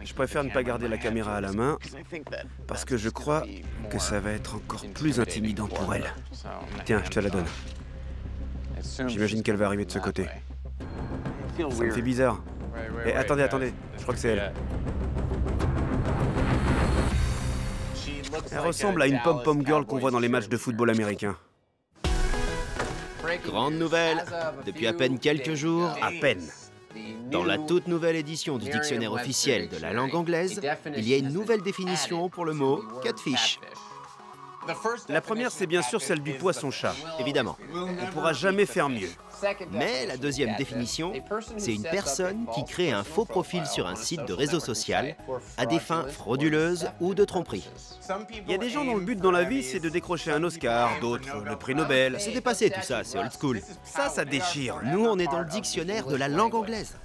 Je préfère ne pas garder la caméra à la main parce que je crois que ça va être encore plus intimidant pour elle. Tiens, je te la donne. J'imagine qu'elle va arriver de ce côté. Ça me fait bizarre. Et attendez, je crois que c'est elle. Elle ressemble à une pom-pom girl qu'on voit dans les matchs de football américain. Grande nouvelle, depuis à peine quelques jours, À peine. dans la toute nouvelle édition du dictionnaire officiel de la langue anglaise, il y a une nouvelle définition pour le mot catfish. La première, c'est bien sûr celle du poisson-chat. Évidemment. On ne pourra jamais faire mieux. Mais la deuxième définition, c'est une personne qui crée un faux profil sur un site de réseau social à des fins frauduleuses ou de tromperie. Il y a des gens dont le but dans la vie, c'est de décrocher un Oscar, d'autres le prix Nobel. C'est dépassé tout ça, c'est old school. Ça déchire. Nous, on est dans le dictionnaire de la langue anglaise.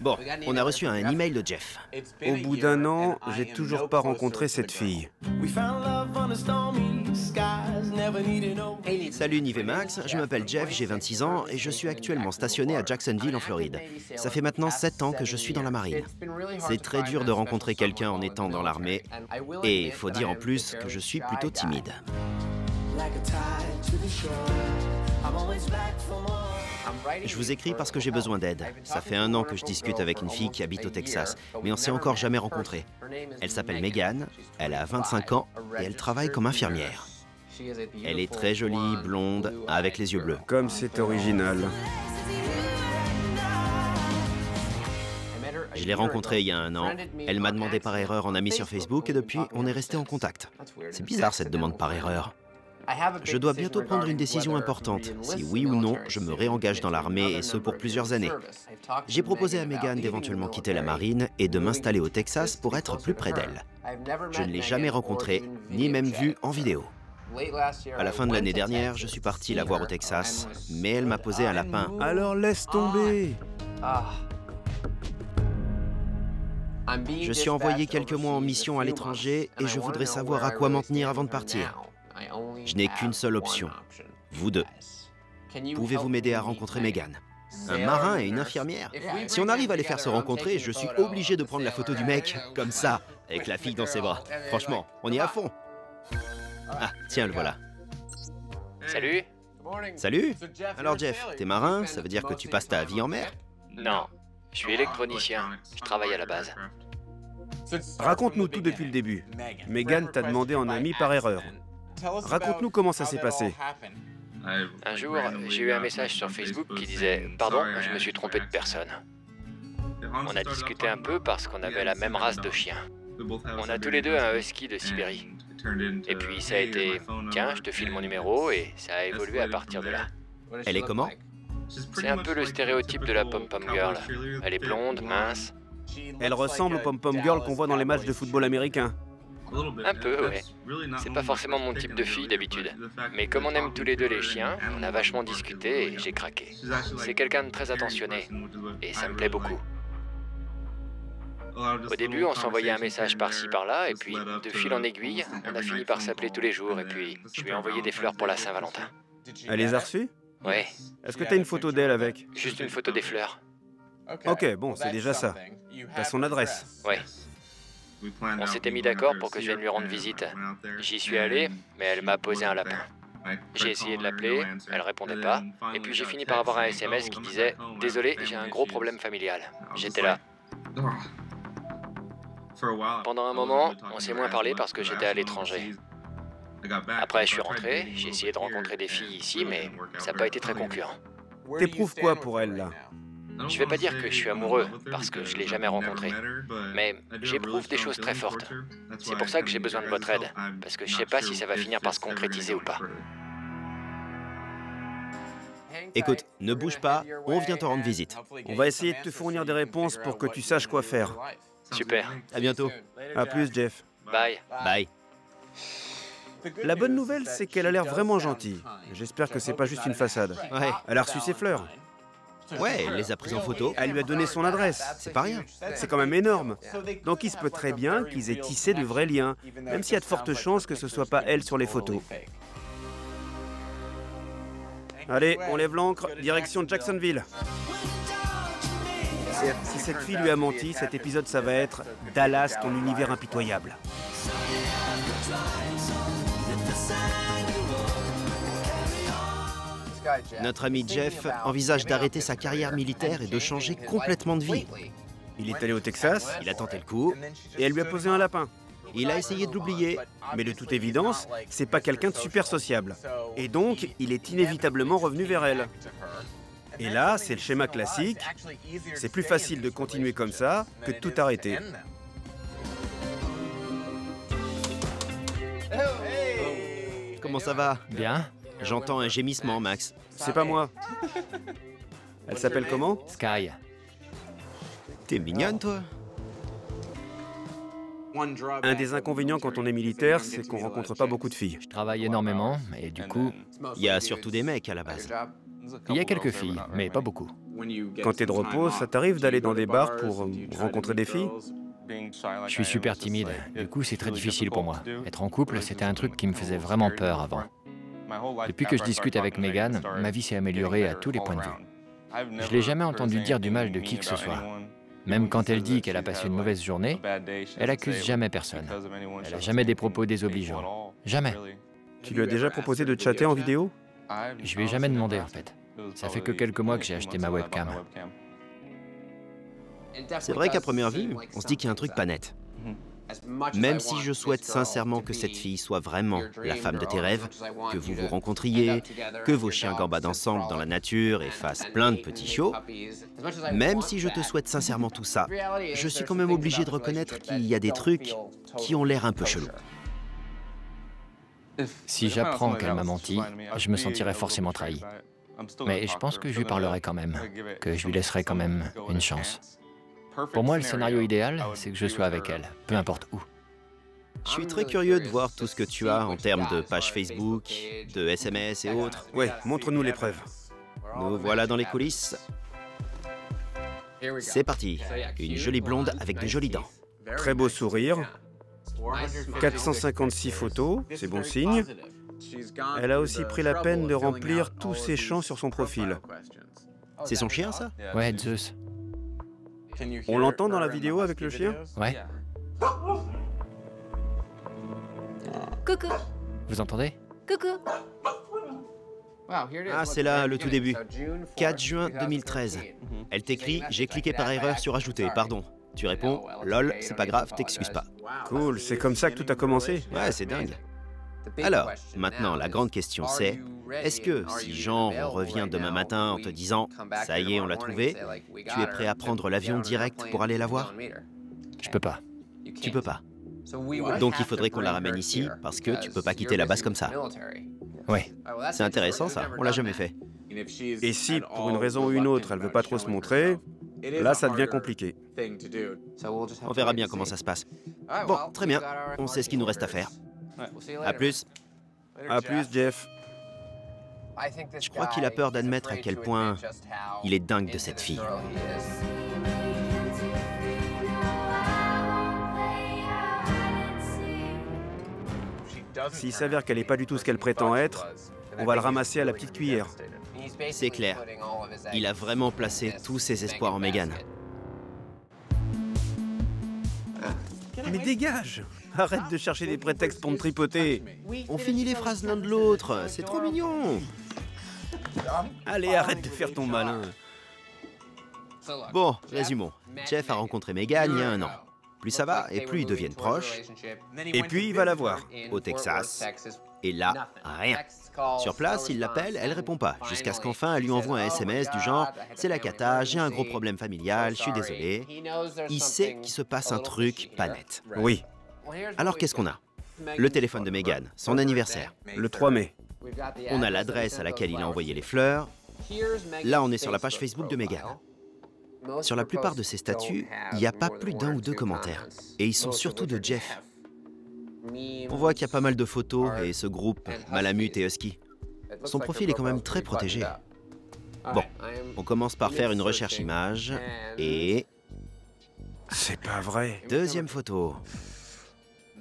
Bon, on a reçu un email de Jeff. Au bout d'un an, j'ai toujours pas rencontré cette fille. Salut Nive et Max, je m'appelle Jeff, j'ai 26 ans et je suis actuellement stationné à Jacksonville en Floride. Ça fait maintenant 7 ans que je suis dans la marine. C'est très dur de rencontrer quelqu'un en étant dans l'armée et il faut dire en plus que je suis plutôt timide. Je vous écris parce que j'ai besoin d'aide. Ça fait 1 an que je discute avec une fille qui habite au Texas, mais on s'est encore jamais rencontrés. Elle s'appelle Megan, elle a 25 ans et elle travaille comme infirmière. Elle est très jolie, blonde, avec les yeux bleus. Comme c'est original. Je l'ai rencontrée il y a 1 an. Elle m'a demandé par erreur en ami sur Facebook et depuis, on est resté en contact. C'est bizarre cette demande par erreur. Je dois bientôt prendre une décision importante, si oui ou non je me réengage dans l'armée et ce pour plusieurs années. J'ai proposé à Megan d'éventuellement quitter la marine et de m'installer au Texas pour être plus près d'elle. Je ne l'ai jamais rencontrée, ni même vue en vidéo. À la fin de l'année dernière, je suis parti la voir au Texas, mais elle m'a posé un lapin. Alors laisse tomber. Je suis envoyé quelques mois en mission à l'étranger et je voudrais savoir à quoi m'en tenir avant de partir. Je n'ai qu'une seule option, vous deux. Pouvez-vous m'aider à rencontrer Megan? Un marin et une infirmière? Si on arrive à les faire se rencontrer, je suis obligé de prendre la photo du mec, comme ça, avec la fille dans ses bras. Franchement, on y est à fond. Ah, tiens, le voilà. Salut. Salut. Alors Jeff, t'es marin, ça veut dire que tu passes ta vie en mer? Non, je suis électronicien. Je travaille à la base. Raconte-nous tout depuis le début. Megan t'a demandé en ami par erreur. Raconte-nous comment ça s'est passé. Un jour, j'ai eu un message sur Facebook qui disait « Pardon, je me suis trompé de personne ». On a discuté un peu parce qu'on avait la même race de chiens. On a tous les deux un husky de Sibérie. Et puis ça a été « Tiens, je te file mon numéro » et ça a évolué à partir de là. Elle est comment? C'est un peu le stéréotype de la pom-pom girl. Elle est blonde, mince. Elle ressemble aux pom-pom girls qu'on voit dans les matchs de football américain. Un peu, ouais. C'est pas forcément mon type de fille d'habitude. Mais comme on aime tous les deux les chiens, on a vachement discuté et j'ai craqué. C'est quelqu'un de très attentionné et ça me plaît beaucoup. Au début, on s'envoyait un message par-ci par-là et puis, de fil en aiguille, on a fini par s'appeler tous les jours et puis je lui ai envoyé des fleurs pour la Saint-Valentin. Elle les a reçues? Ouais, Est-ce que t'as une photo d'elle avec? juste une photo des fleurs. Ok, bon, c'est déjà ça. T'as son adresse. Ouais. On s'était mis d'accord pour que je vienne lui rendre visite. J'y suis allé, mais elle m'a posé un lapin. J'ai essayé de l'appeler, elle répondait pas, et puis j'ai fini par avoir un SMS qui disait « Désolé, j'ai un gros problème familial ». J'étais là. Pendant un moment, on s'est moins parlé parce que j'étais à l'étranger. Après, je suis rentré, j'ai essayé de rencontrer des filles ici, mais ça n'a pas été très concluant. T'éprouves quoi pour elle, là? Je vais pas dire que je suis amoureux, parce que je l'ai jamais rencontrée. Mais j'éprouve des choses très fortes. C'est pour ça que j'ai besoin de votre aide, parce que je sais pas si ça va finir par se concrétiser ou pas. Écoute, ne bouge pas, on vient te rendre visite. On va essayer de te fournir des réponses pour que tu saches quoi faire. Super. À bientôt. À plus, Jeff. Bye. Bye. La bonne nouvelle, c'est qu'elle a l'air vraiment gentille. J'espère que c'est pas juste une façade. Ouais. Elle a reçu ses fleurs. Ouais, elle les a prises en photo. Elle lui a donné son adresse. C'est pas rien. C'est quand même énorme. Donc il se peut très bien qu'ils aient tissé de vrais liens, même s'il y a de fortes chances que ce soit pas elle sur les photos. Allez, on lève l'ancre, direction Jacksonville. Si cette fille lui a menti, cet épisode, ça va être Dallas, ton univers impitoyable. Notre ami Jeff envisage d'arrêter sa carrière militaire et de changer complètement de vie. Il est allé au Texas, Il a tenté le coup, et elle lui a posé un lapin. il a essayé de l'oublier. Mais de toute évidence, c'est pas quelqu'un de super sociable. Et donc, il est inévitablement revenu vers elle. Et là, c'est le schéma classique. C'est plus facile de continuer comme ça que de tout arrêter. Comment ça va? Bien. J'entends un gémissement, Max. C'est pas moi. Elle s'appelle comment? Sky. T'es mignonne, toi? Un des inconvénients quand on est militaire, c'est qu'on rencontre pas beaucoup de filles. Je travaille énormément et du coup, Il y a surtout des mecs à la base. il y a quelques filles, mais pas beaucoup. Quand t'es de repos, ça t'arrive d'aller dans des bars pour rencontrer des filles? Je suis super timide. Du coup, c'est très difficile pour moi. Être en couple, c'était un truc qui me faisait vraiment peur avant. Depuis que je discute avec Megan, ma vie s'est améliorée à tous les points de vue. Je l'ai jamais entendu dire du mal de qui que ce soit. Même quand elle dit qu'elle a passé une mauvaise journée, elle accuse jamais personne. Elle a jamais des propos désobligeants. Jamais. Tu lui as déjà proposé de chatter en vidéo? Je lui ai jamais demandé en fait. Ça fait que quelques mois que j'ai acheté ma webcam. C'est vrai qu'à première vue, on se dit qu'il y a un truc pas net. Même si je souhaite sincèrement que cette fille soit vraiment la femme de tes rêves, que vous vous rencontriez, que vos chiens gambadent ensemble dans la nature et fassent plein de petits chiots, même si je te souhaite sincèrement tout ça, je suis quand même obligé de reconnaître qu'il y a des trucs qui ont l'air un peu chelous. Si j'apprends qu'elle m'a menti, je me sentirai forcément trahi. Mais je pense que je lui parlerai quand même, que je lui laisserai quand même une chance. Pour moi, le scénario idéal, c'est que je sois avec elle, peu importe où. Je suis très curieux de voir tout ce que tu as en termes de page Facebook, de SMS et autres. Ouais, montre-nous les preuves. Nous voilà dans les coulisses. C'est parti. Une jolie blonde avec de jolies dents. Très beau sourire. 456 photos, c'est bon signe. Elle a aussi pris la peine de remplir tous ses champs sur son profil. C'est son chien, ça? Ouais, Zeus. On l'entend dans la vidéo avec le chien? Ouais. Coucou. Vous entendez? Coucou. Ah, c'est là, le tout début. 4 juin 2013. Elle t'écrit « J'ai cliqué par erreur sur ajouter, pardon ». Tu réponds « Lol, c'est pas grave, t'excuses pas ». Cool, c'est comme ça que tout a commencé? Ouais, c'est dingue. Alors, maintenant, la grande question c'est, est-ce que si genre on revient demain matin en te disant « Ça y est, on l'a trouvée », tu es prêt à prendre l'avion direct pour aller la voir? Je peux pas. Tu peux pas. Donc il faudrait qu'on la ramène ici, parce que tu peux pas quitter la base comme ça. Ouais. C'est intéressant ça, on l'a jamais fait. Et si, pour une raison ou une autre, elle veut pas trop se montrer, là, ça devient compliqué. On verra bien comment ça se passe. Bon, très bien, on sait ce qu'il nous reste à faire. À plus. À plus, Jeff. Je crois qu'il a peur d'admettre à quel point il est dingue de cette fille. S'il s'avère qu'elle n'est pas du tout ce qu'elle prétend être, on va le ramasser à la petite cuillère. C'est clair. Il a vraiment placé tous ses espoirs en Megan. Mais dégage! Arrête de chercher des prétextes pour me tripoter. On finit les phrases l'un de l'autre, c'est trop mignon. Allez, arrête de faire ton malin. Bon, résumons. Jeff a rencontré Megan il y a 1 an. Plus ça va, et plus ils deviennent proches. Et puis, il va la voir. Au Texas. Et là, rien. Sur place, il l'appelle, elle répond pas, jusqu'à ce qu'enfin elle lui envoie un SMS du genre « C'est la cata, j'ai un gros problème familial, je suis désolé ». Il sait qu'il se passe un truc pas net. Oui, Alors qu'est-ce qu'on a? Le téléphone de Megan, son anniversaire. le 3 mai. On a l'adresse à laquelle il a envoyé les fleurs. Là, on est sur la page Facebook de Megan. Sur la plupart de ses statuts, il n'y a pas plus d'1 ou 2 commentaires. Et ils sont surtout de Jeff. On voit qu'il y a pas mal de photos et ce groupe, Malamute et Husky. Son profil est quand même très protégé. Bon, on commence par faire une recherche image et... C'est pas vrai. Deuxième photo.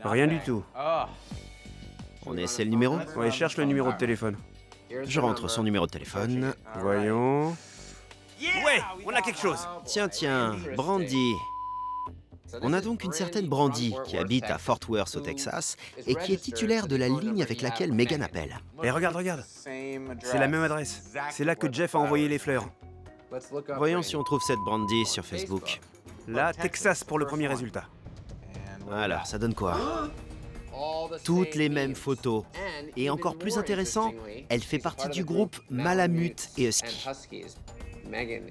Rien du tout. On essaie le numéro? Ouais, cherche le numéro de téléphone. Je rentre son numéro de téléphone. Voyons. Ouais, on a quelque chose. Tiens, Brandy. On a donc une certaine Brandy qui habite à Fort Worth au Texas et qui est titulaire de la ligne avec laquelle Megan appelle. Et regarde. C'est la même adresse. C'est là que Jeff a envoyé les fleurs. Voyons si on trouve cette Brandy sur Facebook. Là, Texas pour le premier résultat. Alors, ça donne quoi? Toutes les mêmes photos. Et encore plus intéressant, elle fait partie du groupe Malamute et Husky.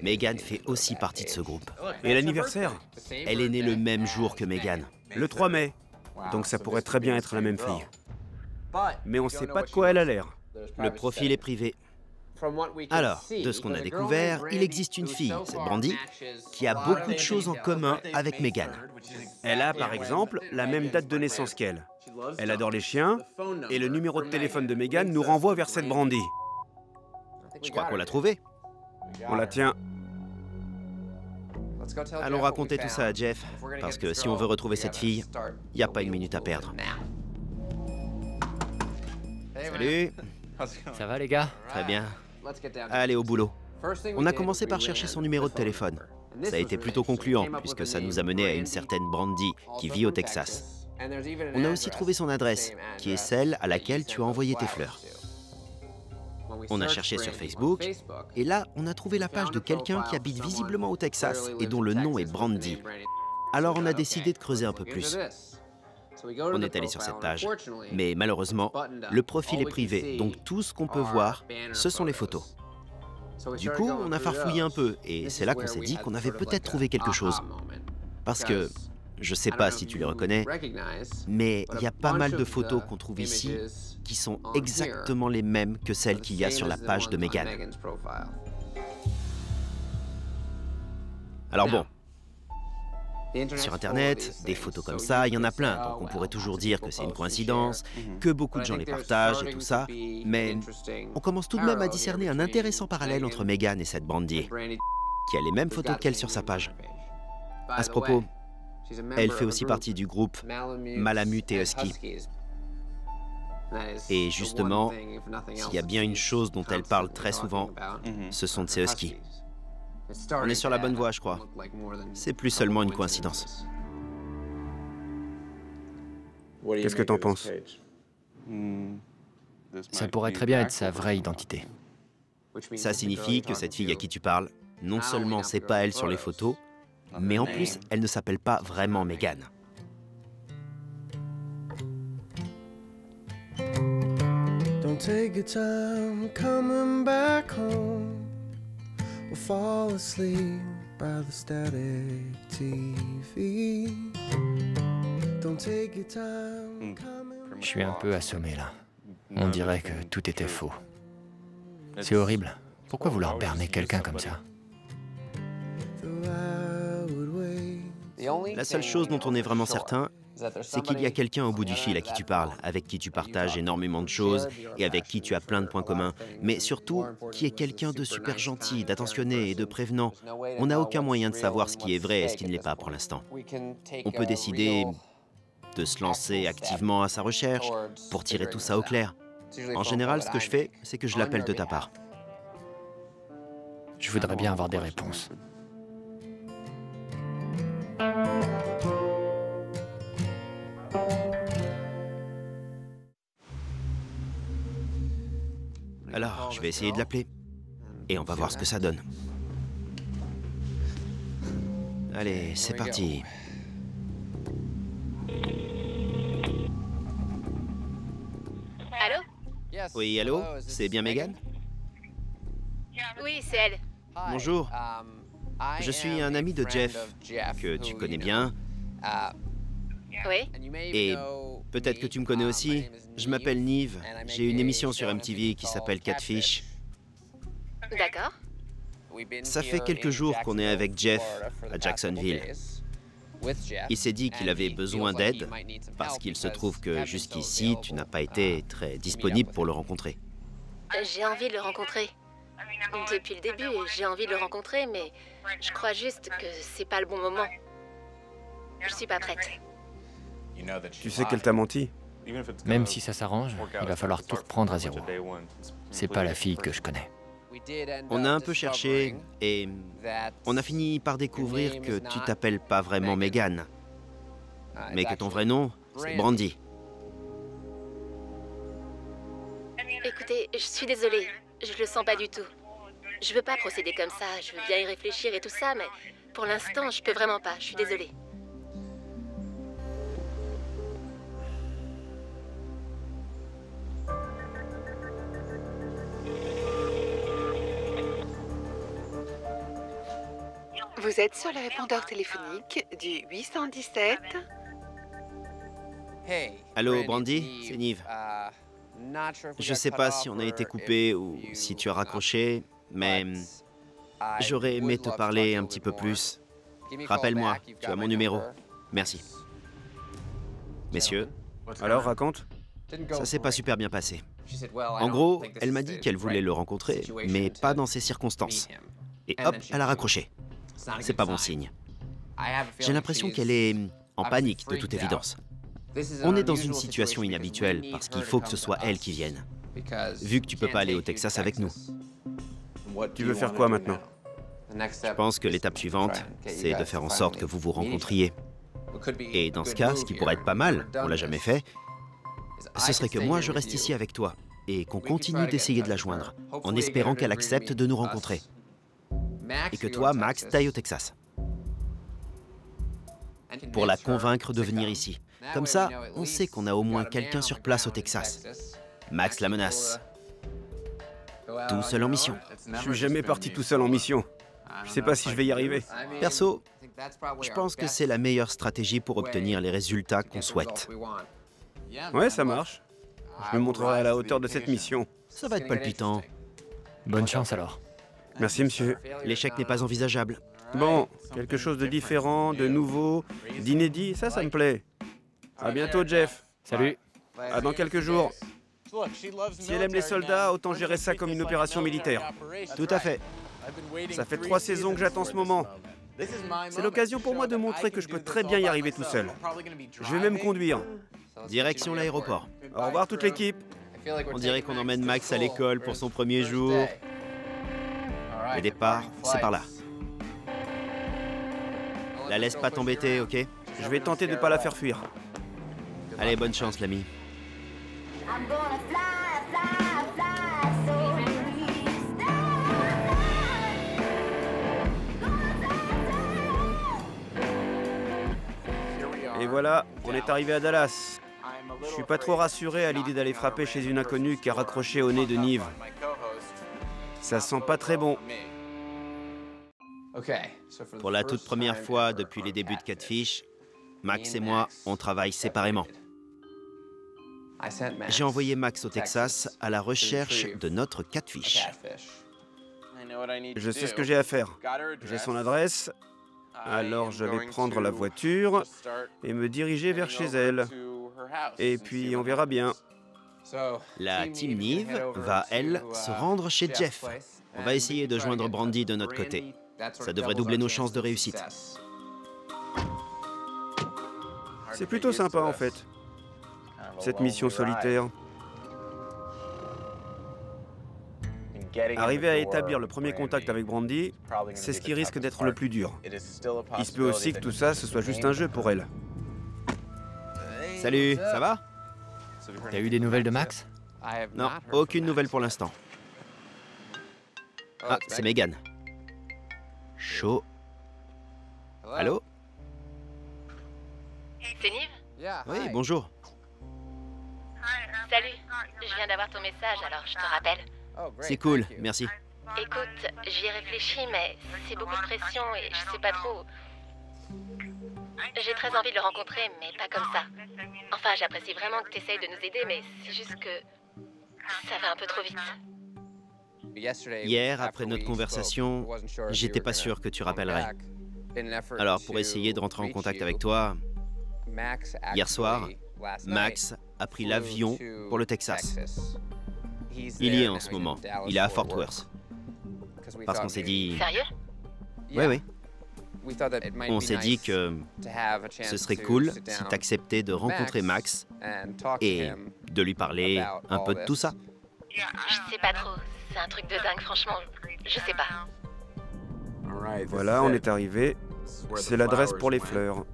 Megan fait aussi partie de ce groupe. Et l'anniversaire? Elle est née le même jour que Megan. Le 3 mai. Donc ça pourrait très bien être la même fille. Mais on sait pas de quoi elle a l'air. Le profil est privé. Alors, de ce qu'on a découvert, il existe une fille, cette Brandy, qui a beaucoup de choses en commun avec Megan. Elle a, par exemple, la même date de naissance qu'elle. Elle adore les chiens, et le numéro de téléphone de Megan nous renvoie vers cette Brandy. Je crois qu'on l'a trouvée. On la tient. Allons raconter tout ça à Jeff, parce que si on veut retrouver cette fille, il n'y a pas une minute à perdre. Salut. Ça va les gars? Très bien. Allez, au boulot. On a commencé par chercher son numéro de téléphone. Ça a été plutôt concluant, puisque ça nous a mené à une certaine Brandy, qui vit au Texas. On a aussi trouvé son adresse, qui est celle à laquelle tu as envoyé tes fleurs. On a cherché sur Facebook, et là, on a trouvé la page de quelqu'un qui habite visiblement au Texas et dont le nom est Brandy. Alors on a décidé de creuser un peu plus. On est allé sur cette page, mais malheureusement, le profil est privé, donc tout ce qu'on peut voir, ce sont les photos. Du coup, on a farfouillé un peu, et c'est là qu'on s'est dit qu'on avait peut-être trouvé quelque chose. Parce que, je sais pas si tu les reconnais, mais il y a pas mal de photos qu'on trouve ici qui sont exactement les mêmes que celles qu'il y a sur la page de Megan. Alors bon, sur Internet, des photos comme ça, il y en a plein, donc on pourrait toujours dire que c'est une coïncidence, que beaucoup de gens les partagent et tout ça, mais on commence tout de même à discerner un intéressant parallèle entre Megan et cette Brandy, qui a les mêmes photos qu'elle sur sa page. À ce propos, elle fait aussi partie du groupe Malamute et Husky. Et justement, s'il y a bien une chose dont elle parle très souvent, ce sont de ces Huskies. On est sur la bonne voie, je crois. C'est plus seulement une coïncidence. Qu'est-ce que t'en penses? Ça pourrait très bien être sa vraie identité. Ça signifie que cette fille à qui tu parles, non seulement c'est pas elle sur les photos, mais en plus, elle ne s'appelle pas vraiment Megan. Don't take your time coming back home. We'll fall asleep by the static TV. Don't take your time coming. Je suis un peu assommé là. On dirait que tout était faux. C'est horrible. Pourquoi vouloir berner quelqu'un comme ça? La seule chose dont on est vraiment certain, c'est qu'il y a quelqu'un au bout du fil à qui tu parles, avec qui tu partages énormément de choses et avec qui tu as plein de points communs, mais surtout qui est quelqu'un de super gentil, d'attentionné et de prévenant. On n'a aucun moyen de savoir ce qui est vrai et ce qui ne l'est pas pour l'instant. On peut décider de se lancer activement à sa recherche pour tirer tout ça au clair. En général, ce que je fais, c'est que je l'appelle de ta part. Je voudrais bien avoir des réponses. Alors, je vais essayer de l'appeler. Et on va voir ce que ça donne. Allez, c'est parti. Allô? Oui, allô? C'est bien Megan? Oui, c'est elle. Bonjour. Je suis un ami de Jeff, que tu connais bien. Oui? Et peut-être que tu me connais aussi. Je m'appelle Nive. J'ai une émission sur MTV qui s'appelle Catfish. D'accord. Ça fait quelques jours qu'on est avec Jeff à Jacksonville. Il s'est dit qu'il avait besoin d'aide parce qu'il se trouve que jusqu'ici, tu n'as pas été très disponible pour le rencontrer. J'ai envie de le rencontrer. Depuis le début, j'ai envie de le rencontrer, mais je crois juste que c'est pas le bon moment. Je suis pas prête. Tu sais qu'elle t'a menti? Même si ça s'arrange, il va falloir tout reprendre à zéro. C'est pas la fille que je connais. On a un peu cherché et on a fini par découvrir que tu t'appelles pas vraiment Megan, mais que ton vrai nom, c'est Brandy. Écoutez, je suis désolée. Je le sens pas du tout. Je veux pas procéder comme ça. Je veux bien y réfléchir et tout ça, mais pour l'instant, je peux vraiment pas. Je suis désolée. Vous êtes sur le répondeur téléphonique du 817. Allô, Brandy, c'est Nive. Je sais pas si on a été coupé ou si tu as raccroché, mais j'aurais aimé te parler un petit peu plus. Rappelle-moi, tu as mon numéro. Merci. Messieurs, Alors, raconte. ça s'est pas super bien passé. En gros, elle m'a dit qu'elle voulait le rencontrer, mais pas dans ces circonstances. Et hop, elle a raccroché. C'est pas bon signe. J'ai l'impression qu'elle est en panique, de toute évidence. On est dans une situation inhabituelle parce qu'il faut que ce soit elle qui vienne. Vu que tu peux pas aller au Texas avec nous. Tu veux faire quoi maintenant? Je pense que l'étape suivante, c'est de faire en sorte que vous vous rencontriez. Et dans ce cas, ce qui pourrait être pas mal, on l'a jamais fait, ce serait que moi je reste ici avec toi et qu'on continue d'essayer de la joindre, en espérant qu'elle accepte de nous rencontrer. Et que toi, Max, t'ailles au Texas. Pour la convaincre de venir ici. Comme ça, on sait qu'on a au moins quelqu'un sur place au Texas. Max la menace. Tout seul en mission. Je suis jamais parti tout seul en mission. Je sais pas si je vais y arriver. Perso, je pense que c'est la meilleure stratégie pour obtenir les résultats qu'on souhaite. Ouais, ça marche. Je me montrerai à la hauteur de cette mission. Ça va être palpitant. Bonne chance alors. Merci, monsieur. L'échec n'est pas envisageable. Bon, quelque chose de différent, de nouveau, d'inédit, ça me plaît. À bientôt, Jeff. Salut. À dans quelques jours. Si elle aime les soldats, autant gérer ça comme une opération militaire. Tout à fait. Ça fait 3 saisons que j'attends ce moment. C'est l'occasion pour moi de montrer que je peux très bien y arriver tout seul. Je vais même conduire. Direction l'aéroport. Au revoir toute l'équipe. On dirait qu'on emmène Max à l'école pour son premier jour. Le départ, c'est par là. La laisse pas t'embêter, ok? Je vais tenter de pas la faire fuir. Allez, bonne chance, l'ami. Et voilà, on est arrivé à Dallas. Je suis pas trop rassuré à l'idée d'aller frapper chez une inconnue qui a raccroché au nez de Nive. Ça sent pas très bon. Pour la toute première fois depuis les débuts de Catfish, Max et moi, on travaille séparément. J'ai envoyé Max au Texas à la recherche de notre Catfish. Je sais ce que j'ai à faire. J'ai son adresse, alors je vais prendre la voiture et me diriger vers chez elle. Et puis on verra bien. La team Nive va, elle, se rendre chez Jeff. On va essayer de joindre Brandy de notre côté. Ça devrait doubler nos chances de réussite. C'est plutôt sympa en fait, cette mission solitaire. Arriver à établir le premier contact avec Brandy, c'est ce qui risque d'être le plus dur. Il se peut aussi que tout ça, ce soit juste un jeu pour elle. Salut, ça va? T'as eu des nouvelles de Max? Non, aucune nouvelle pour l'instant. Ah, c'est Megan. Chaud. Allô? C'est Nive? Oui, bonjour. Salut. Je viens d'avoir ton message, alors je te rappelle. C'est cool, merci. Écoute, j'y ai réfléchi, mais c'est beaucoup de pression et je sais pas trop. J'ai très envie de le rencontrer, mais pas comme ça. Enfin, j'apprécie vraiment que tu essayes de nous aider, mais c'est juste que ça va un peu trop vite. Hier, après notre conversation, j'étais pas sûr que tu rappellerais. Alors, pour essayer de rentrer en contact avec toi, hier soir, Max a pris l'avion pour le Texas. Il y est en ce moment. Il est à Fort Worth. Parce qu'on s'est dit... Sérieux? Oui, oui. On s'est dit que ce serait cool si t'acceptais de rencontrer Max et de lui parler un peu de tout ça. Je sais pas trop. C'est un truc de dingue, franchement. Je sais pas. Voilà, on est arrivé. C'est l'adresse pour les fleurs.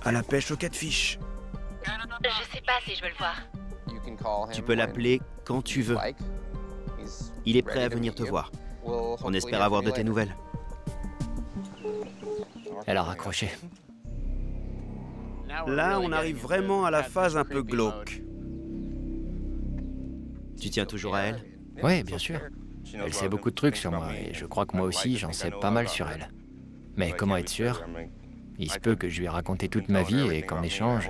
À la pêche au catfish. Je sais pas si je veux le voir. Tu peux l'appeler quand tu veux. Il est prêt à venir te voir. On espère avoir de tes nouvelles. Elle a raccroché. Là, on arrive vraiment à la phase un peu glauque. Tu tiens toujours à elle? Ouais, bien sûr. Elle sait beaucoup de trucs sur moi et je crois que moi aussi j'en sais pas mal sur elle. Mais comment être sûr? Il se peut que je lui ai raconté toute ma vie et qu'en échange,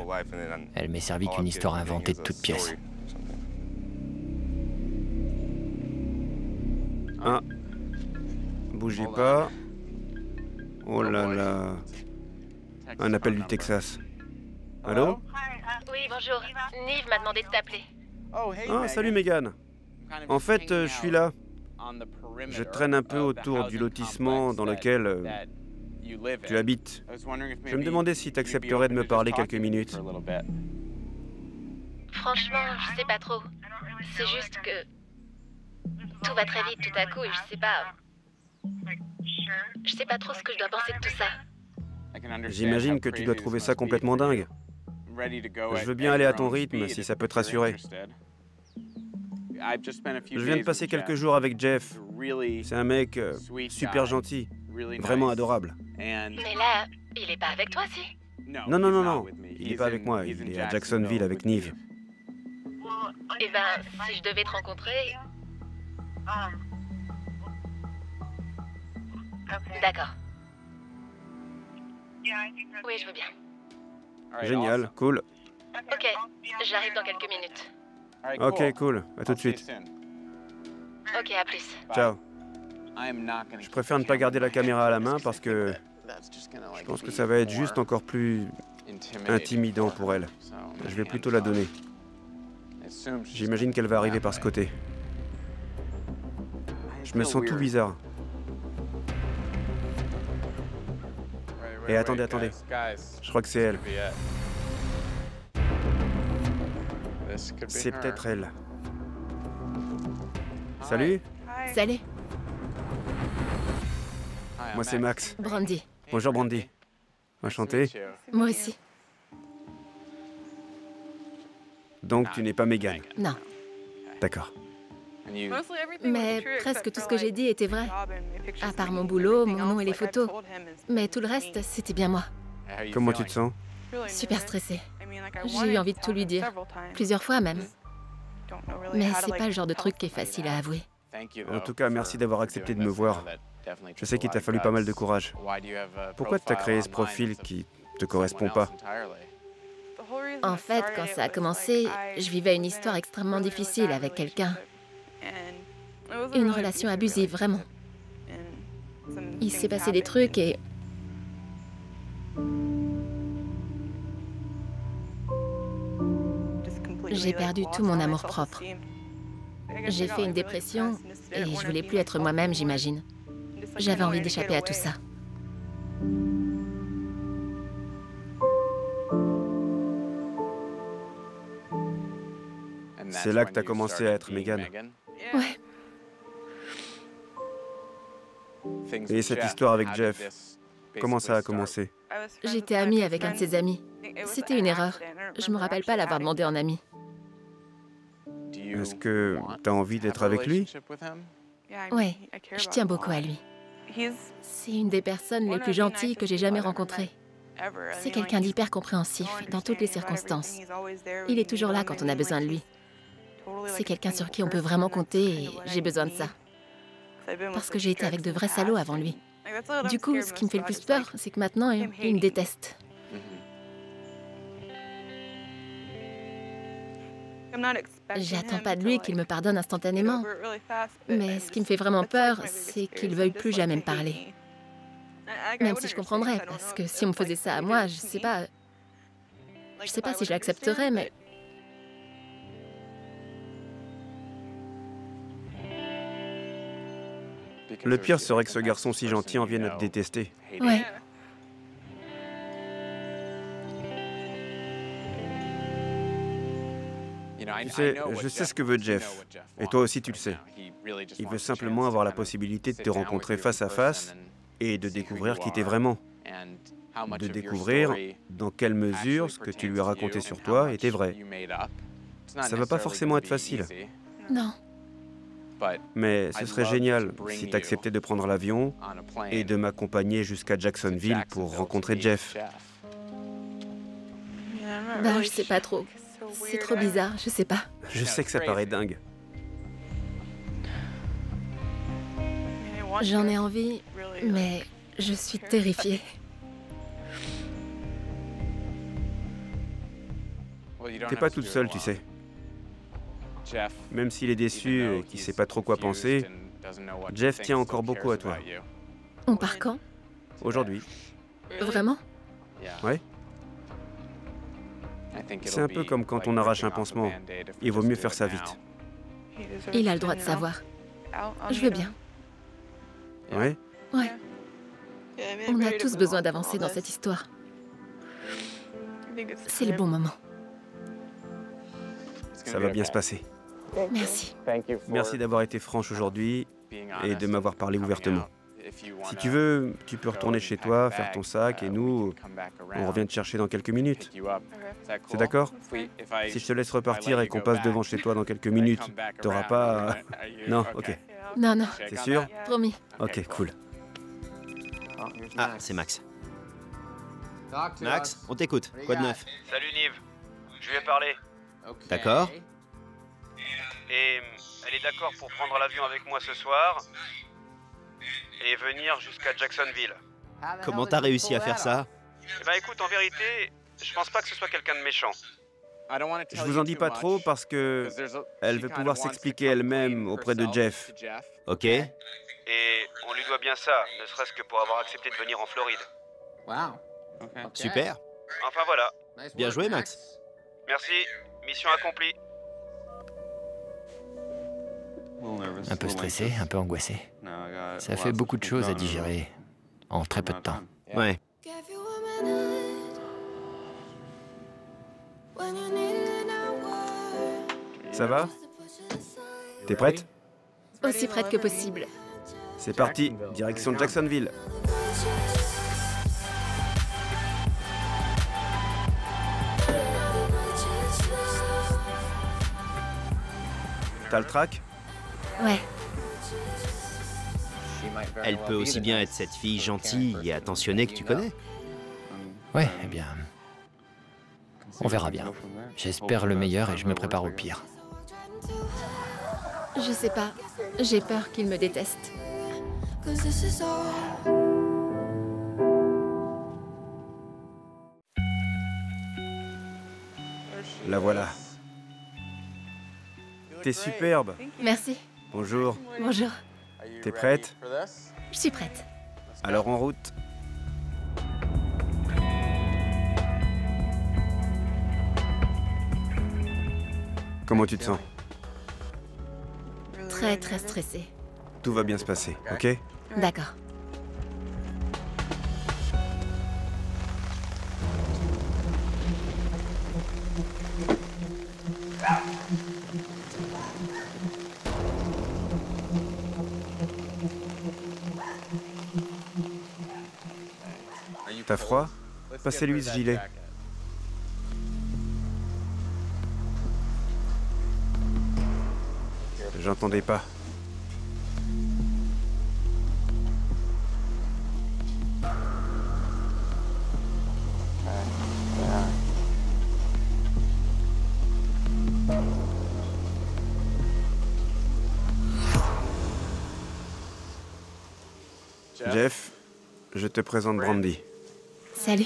elle m'ait servi qu'une histoire inventée de toutes pièces. Ah. Bougez pas. Oh là là. Un appel du Texas. Allô? Oui, bonjour. Nive m'a demandé de t'appeler. Ah, salut Megan. En fait, je suis là. Je traîne un peu autour du lotissement dans lequel tu habites. Je me demandais si tu accepterais de me parler quelques minutes. Franchement, je sais pas trop. C'est juste que tout va très vite tout à coup et je sais pas. Je sais pas trop ce que je dois penser de tout ça. J'imagine que tu dois trouver ça complètement dingue. Je veux bien aller à ton rythme si ça peut te rassurer. Je viens de passer quelques jours avec Jeff. C'est un mec super gentil, vraiment adorable. Mais là, il est pas avec toi, si? Non, non, non, non. Il n'est pas avec moi, il est à Jacksonville avec Nive. Eh ben, si je devais te rencontrer... D'accord. Oui, je veux bien. Génial, cool. Ok, j'arrive dans quelques minutes. Ok, cool. À tout de suite. Ok, à plus. Ciao. Je préfère ne pas garder la caméra à la main parce que je pense que ça va être juste encore plus intimidant pour elle. Je vais plutôt la donner. J'imagine qu'elle va arriver par ce côté. Je me sens tout bizarre. Et attendez, attendez. Je crois que c'est elle. C'est peut-être elle. Salut, Salut, moi c'est Max. Brandy. Bonjour Brandy. Enchanté. Moi aussi. Donc tu n'es pas Megan. Non. D'accord. Mais presque tout ce que j'ai dit était vrai. À part mon boulot, mon nom et les photos. Mais tout le reste, c'était bien moi. Comment tu te sens? Super stressée. J'ai eu envie de tout lui dire. Plusieurs fois même. Mais c'est pas le genre de truc qui est facile à avouer. En tout cas, merci d'avoir accepté de me voir. Je sais qu'il t'a fallu pas mal de courage. Pourquoi tu as créé ce profil qui te correspond pas? En fait, quand ça a commencé, je vivais une histoire extrêmement difficile avec quelqu'un. Une relation abusive, vraiment. Il s'est passé des trucs et... J'ai perdu tout mon amour-propre. J'ai fait une dépression et je voulais plus être moi-même, j'imagine. J'avais envie d'échapper à tout ça. C'est là que tu as commencé à être Megan. Ouais. Et cette histoire avec Jeff, comment ça a commencé? J'étais amie avec un de ses amis. C'était une erreur. Je me rappelle pas l'avoir demandé en ami. Est-ce que tu as envie d'être avec lui? Ouais, je tiens beaucoup à lui. C'est une des personnes les plus gentilles que j'ai jamais rencontrées. C'est quelqu'un d'hyper compréhensif dans toutes les circonstances. Il est toujours là quand on a besoin de lui. C'est quelqu'un sur qui on peut vraiment compter et j'ai besoin de ça. Parce que j'ai été avec de vrais salauds avant lui. Du coup, ce qui me fait le plus peur, c'est que maintenant, il me déteste. J'attends pas de lui qu'il me pardonne instantanément. Mais ce qui me fait vraiment peur, c'est qu'il veuille plus jamais me parler. Même si je comprendrais, parce que si on me faisait ça à moi, je sais pas... Je sais pas si je l'accepterais, mais... Le pire serait que ce garçon si gentil en vienne à te détester. Ouais. Tu sais, je sais ce que veut Jeff. Et toi aussi, tu le sais. Il veut simplement avoir la possibilité de te rencontrer face à face et de découvrir qui t'es vraiment. De découvrir dans quelle mesure ce que tu lui as raconté sur toi était vrai. Ça va pas forcément être facile. Non. Mais ce serait génial si tu acceptais de prendre l'avion et de m'accompagner jusqu'à Jacksonville pour rencontrer Jeff. Ben, je sais pas trop. C'est trop bizarre, je sais pas. Je sais que ça paraît dingue. J'en ai envie, mais je suis terrifiée. T'es pas toute seule, tu sais. Même s'il est déçu et qu'il sait pas trop quoi penser, Jeff tient encore beaucoup à toi. On part quand? Aujourd'hui. Vraiment? Ouais. C'est un peu comme quand on arrache un pansement. Il vaut mieux faire ça vite. Il a le droit de savoir. Je veux bien. Ouais? Ouais. On a tous besoin d'avancer dans cette histoire. C'est le bon moment. Ça va bien se passer. Merci. Merci d'avoir été franche aujourd'hui et de m'avoir parlé ouvertement. Si tu veux, tu peux retourner chez toi, faire ton sac et nous, on revient te chercher dans quelques minutes. C'est d'accord? Si je te laisse repartir et qu'on passe devant chez toi dans quelques minutes, t'auras pas... Non, ok. Non, non. C'est sûr? Promis. Ok, cool. Ah, c'est Max. Max, on t'écoute. Quoi de neuf? Salut Nive, je lui ai parlé. D'accord. Et elle est d'accord pour prendre l'avion avec moi ce soir et venir jusqu'à Jacksonville. Comment t'as réussi à faire ça? Eh ben écoute, en vérité, je pense pas que ce soit quelqu'un de méchant. Je vous en dis pas trop parce que elle veut pouvoir s'expliquer elle-même auprès de Jeff. Ok. Et on lui doit bien ça, ne serait-ce que pour avoir accepté de venir en Floride. Super. Enfin voilà. Bien joué, Max. Merci, mission accomplie. Un peu stressé, un peu angoissé. Ça fait beaucoup de choses à digérer en très peu de temps. Ouais. Ça va? T'es prête? Aussi prête que possible. C'est parti, direction Jacksonville. T'as le track? Ouais. Elle peut aussi bien être cette fille gentille et attentionnée que tu connais. Ouais, eh bien... On verra bien. J'espère le meilleur et je me prépare au pire. Je sais pas. J'ai peur qu'il me déteste. La voilà. T'es superbe. Merci. Bonjour. Bonjour. T'es prête? Je suis prête. Alors en route. Comment tu te sens? Très, très stressée. Tout va bien se passer, ok? D'accord. T'as froid? Passez-lui ce gilet. J'entendais pas. Jeff, je te présente Brandy. Salut.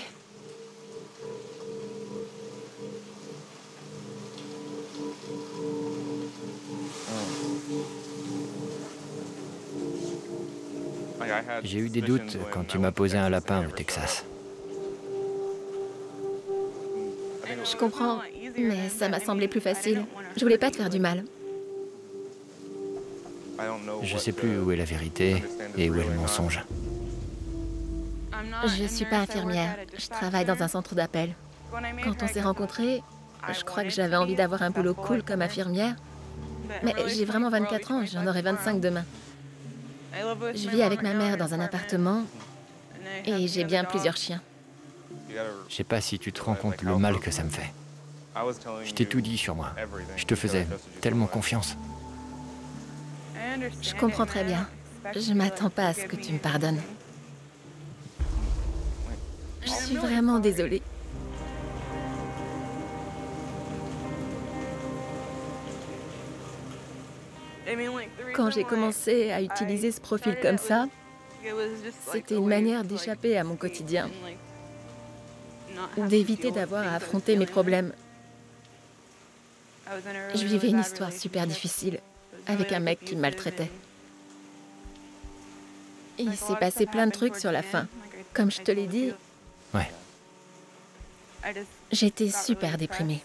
J'ai eu des doutes quand tu m'as posé un lapin au Texas. Je comprends, mais ça m'a semblé plus facile. Je voulais pas te faire du mal. Je sais plus où est la vérité et où est le mensonge. Je suis pas infirmière. Je travaille dans un centre d'appel. Quand on s'est rencontrés, Je crois que j'avais envie d'avoir un boulot cool comme infirmière. Mais j'ai vraiment 24 ans, j'en aurai 25 demain. Je vis avec ma mère dans un appartement et j'ai bien plusieurs chiens. Je sais pas si tu te rends compte le mal que ça me fait. Je t'ai tout dit sur moi. Je te faisais tellement confiance. Je comprends très bien. Je m'attends pas à ce que tu me pardonnes. Je suis vraiment désolée. Quand j'ai commencé à utiliser ce profil comme ça, c'était une manière d'échapper à mon quotidien, d'éviter d'avoir à affronter mes problèmes. Je vivais une histoire super difficile avec un mec qui me maltraitait. Et il s'est passé plein de trucs sur la fin. Comme je te l'ai dit, Ouais. j'étais super déprimée.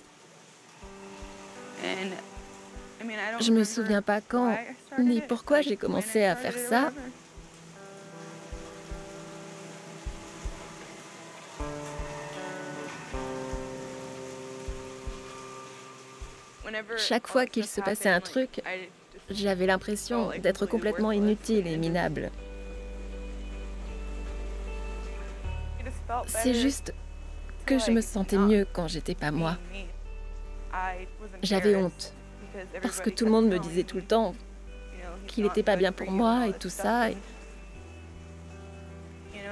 Je me souviens pas quand ni pourquoi j'ai commencé à faire ça. Chaque fois qu'il se passait un truc, j'avais l'impression d'être complètement inutile et minable. C'est juste que je me sentais mieux quand j'étais pas moi. J'avais honte, parce que tout le monde me disait tout le temps qu'il n'était pas bien pour moi et tout ça.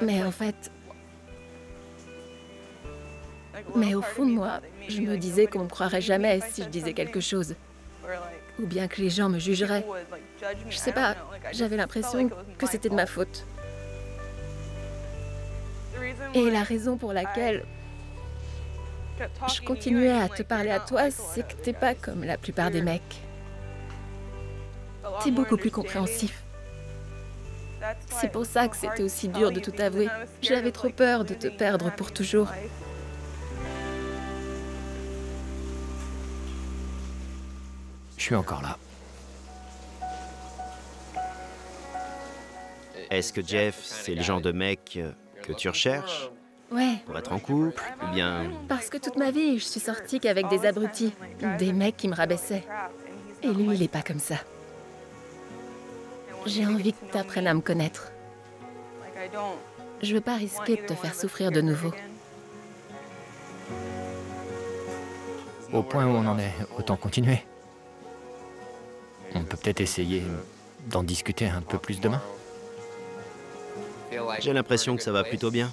Mais en fait... Mais au fond de moi, je me disais qu'on me croirait jamais si je disais quelque chose. Ou bien que les gens me jugeraient. Je sais pas, j'avais l'impression que c'était de ma faute. Et la raison pour laquelle je continuais à te parler à toi, c'est que t'es pas comme la plupart des mecs. T'es beaucoup plus compréhensif. C'est pour ça que c'était aussi dur de tout avouer. J'avais trop peur de te perdre pour toujours. Je suis encore là. Est-ce que Jeff, c'est le genre de mec que tu recherches Ouais, pour être en couple, ou bien... parce que toute ma vie, je suis sortie qu'avec des abrutis, des mecs qui me rabaissaient. Et lui, il est pas comme ça. J'ai envie que t'apprennes à me connaître. Je veux pas risquer de te faire souffrir de nouveau. Au point où on en est, autant continuer. On peut peut-être essayer d'en discuter un peu plus demain. J'ai l'impression que ça va plutôt bien.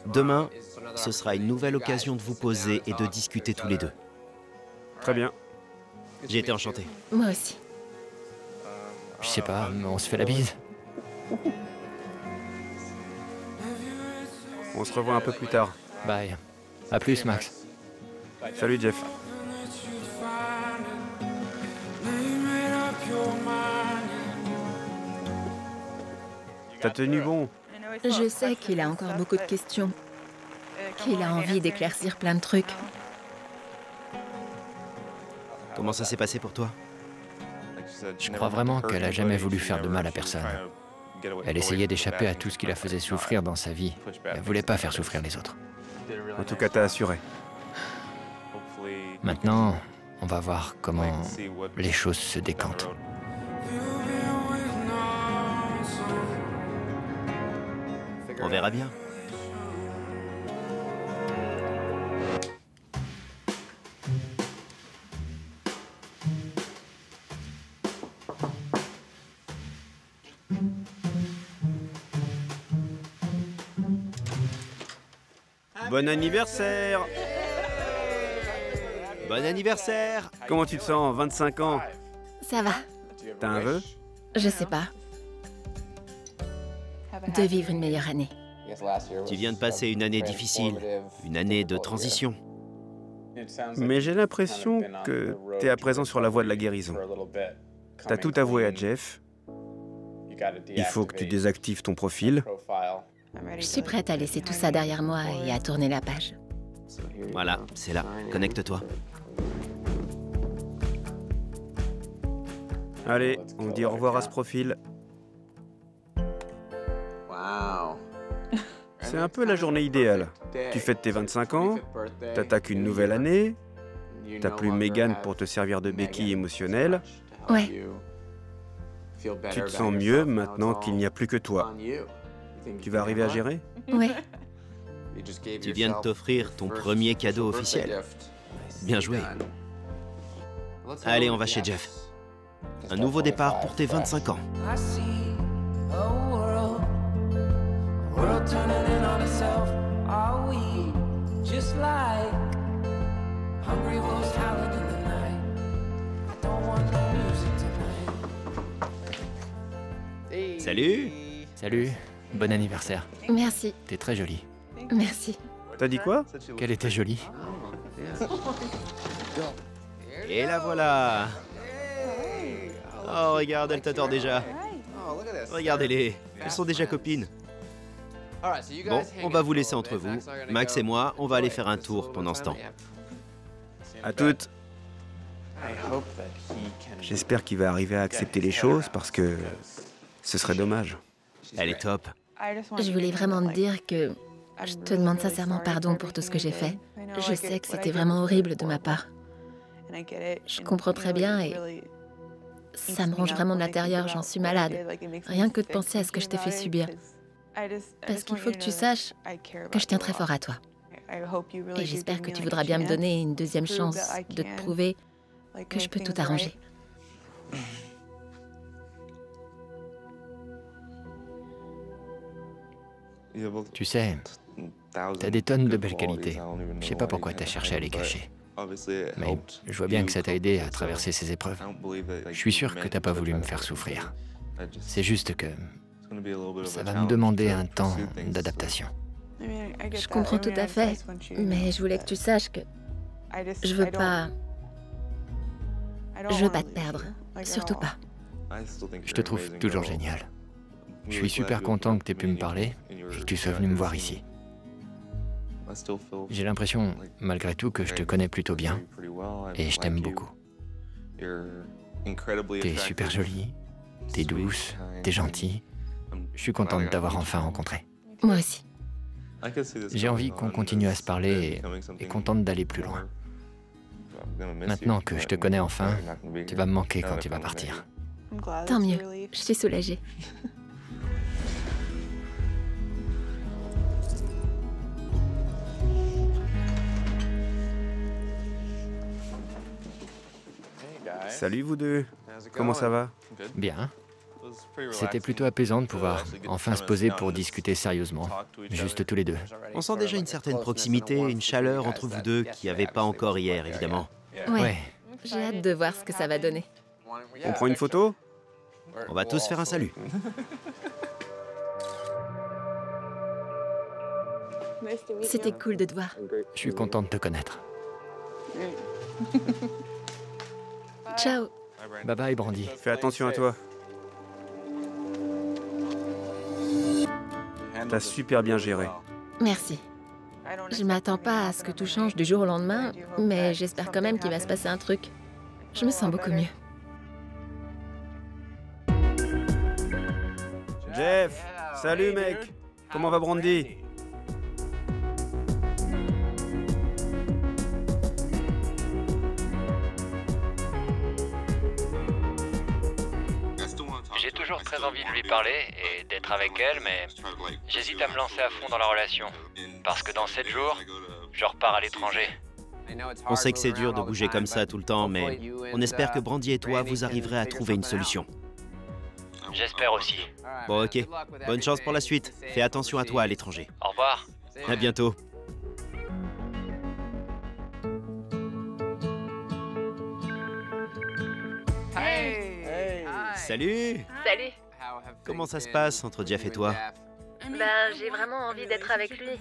Demain, ce sera une nouvelle occasion de vous poser et de discuter tous les deux. Très bien. J'ai été enchanté. Moi aussi. Je sais pas, mais on se fait la bise. On se revoit un peu plus tard. Bye. À plus, Max. Salut Jeff. T'as tenu bon. Je sais qu'il a encore beaucoup de questions, qu'il a envie d'éclaircir plein de trucs. Comment ça s'est passé pour toi? Je crois vraiment qu'elle a jamais voulu faire de mal à personne. Elle essayait d'échapper à tout ce qui la faisait souffrir dans sa vie. Elle voulait pas faire souffrir les autres. En tout cas, t'as assuré. Maintenant, on va voir comment les choses se décantent. On verra bien. Bon anniversaire! Bon anniversaire! Comment tu te sens? 25 ans? Ça va, T'as un vœu? je sais pas. De vivre une meilleure année. Tu viens de passer une année difficile, une année de transition. Mais j'ai l'impression que t'es à présent sur la voie de la guérison. T'as tout avoué à Jeff. Il faut que tu désactives ton profil. Je suis prête à laisser tout ça derrière moi et à tourner la page. Voilà, c'est là. Connecte-toi. Allez, on dit au revoir à ce profil. C'est un peu la journée idéale. Tu fêtes tes 25 ans, t'attaques une nouvelle année, T'as plus Megan pour te servir de béquille émotionnelle. Ouais. Tu te sens mieux maintenant qu'il n'y a plus que toi. Tu vas arriver à gérer? Ouais. Tu viens de t'offrir ton premier cadeau officiel. Bien joué. Allez, on va chez Jeff. Un nouveau départ pour tes 25 ans. Salut. Salut, bon anniversaire. Merci. T'es très jolie. Merci. T'as dit quoi? Qu'elle était jolie. Et la voilà. Oh, regarde, elle t'adore déjà. Regardez-les, elles sont déjà copines. Bon, on va vous laisser entre vous. Max et moi, on va aller faire un tour pendant ce temps. À toutes. J'espère qu'il va arriver à accepter les choses parce que ce serait dommage. Elle est top. Je voulais vraiment te dire que je te demande sincèrement pardon pour tout ce que j'ai fait. Je sais que c'était vraiment horrible de ma part. Je comprends très bien et ça me ronge vraiment de l'intérieur, j'en suis malade. Rien que de penser à ce que je t'ai fait subir. Parce qu'il faut que tu saches que je tiens très fort à toi. Et j'espère que tu voudras bien me donner une deuxième chance de te prouver que je peux tout arranger. Tu sais, t'as des tonnes de belles qualités. Je sais pas pourquoi t'as cherché à les cacher. Mais je vois bien que ça t'a aidé à traverser ces épreuves. Je suis sûr que t'as pas voulu me faire souffrir. C'est juste que ça va me demander un temps d'adaptation. Je comprends tout à fait, mais je voulais que tu saches que je veux pas te perdre, surtout pas. Je te trouve toujours génial. Je suis super content que t'aies pu me parler et que tu sois venu me voir ici. J'ai l'impression, malgré tout, que je te connais plutôt bien et je t'aime beaucoup. T'es super jolie, t'es douce, t'es gentille. Je suis content de t'avoir enfin rencontré. Moi aussi. J'ai envie qu'on continue à se parler et contente d'aller plus loin. Maintenant que je te connais enfin, tu vas me manquer quand tu vas partir. Tant mieux, je suis soulagée. Salut vous deux. Comment ça va? Bien. C'était plutôt apaisant de pouvoir enfin se poser pour discuter sérieusement, juste tous les deux. On sent déjà une certaine proximité, une chaleur entre vous deux qu'il n'y avait pas encore hier, évidemment. Ouais. J'ai hâte de voir ce que ça va donner. On prend une photo? On va tous faire un salut. C'était cool de te voir. Je suis content de te connaître. Ciao. Bye bye, Brandy. Fais attention à toi. T'as super bien géré. Merci. Je m'attends pas à ce que tout change du jour au lendemain, mais j'espère quand même qu'il va se passer un truc. Je me sens beaucoup mieux. Jeff! Salut mec! Comment va Brandy? J'ai toujours très envie de lui parler et d'être avec elle, mais j'hésite à me lancer à fond dans la relation. Parce que dans 7 jours, je repars à l'étranger. On sait que c'est dur de bouger comme ça tout le temps, mais on espère que Brandy et toi, vous arriverez à trouver une solution. J'espère aussi. Bon, ok. Bonne chance pour la suite. Fais attention à toi à l'étranger. Au revoir. À bientôt. Salut! Salut. Comment ça se passe entre Jeff et toi? Ben, j'ai vraiment envie d'être avec lui,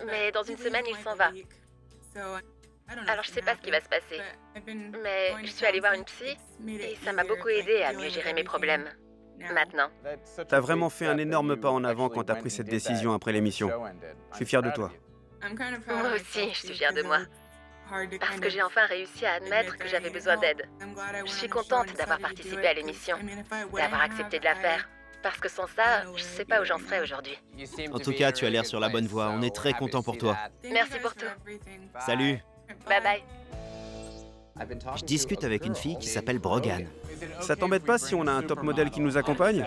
mais dans une semaine, il s'en va. Alors, je sais pas ce qui va se passer, mais je suis allée voir une psy et ça m'a beaucoup aidé à mieux gérer mes problèmes. Maintenant. T'as vraiment fait un énorme pas en avant quand t'as pris cette décision après l'émission. Je suis fier de toi. Moi aussi, je suis fière de moi. Parce que j'ai enfin réussi à admettre que j'avais besoin d'aide. Je suis contente d'avoir participé à l'émission, d'avoir accepté de la faire. Parce que sans ça, je sais pas où j'en serais aujourd'hui. En tout cas, tu as l'air sur la bonne voie. On est très content pour toi. Merci pour tout. Salut! Bye bye. Je discute avec une fille qui s'appelle Brogan. Ça t'embête pas si on a un top modèle qui nous accompagne?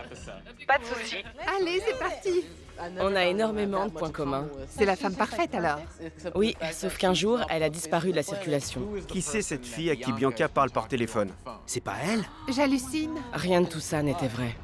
Pas de souci. Allez, c'est parti. On a énormément de points communs. C'est la femme parfaite alors. Oui, sauf qu'un jour, elle a disparu de la circulation. Qui c'est cette fille à qui Bianca parle par téléphone? C'est pas elle? J'hallucine. Rien de tout ça n'était vrai.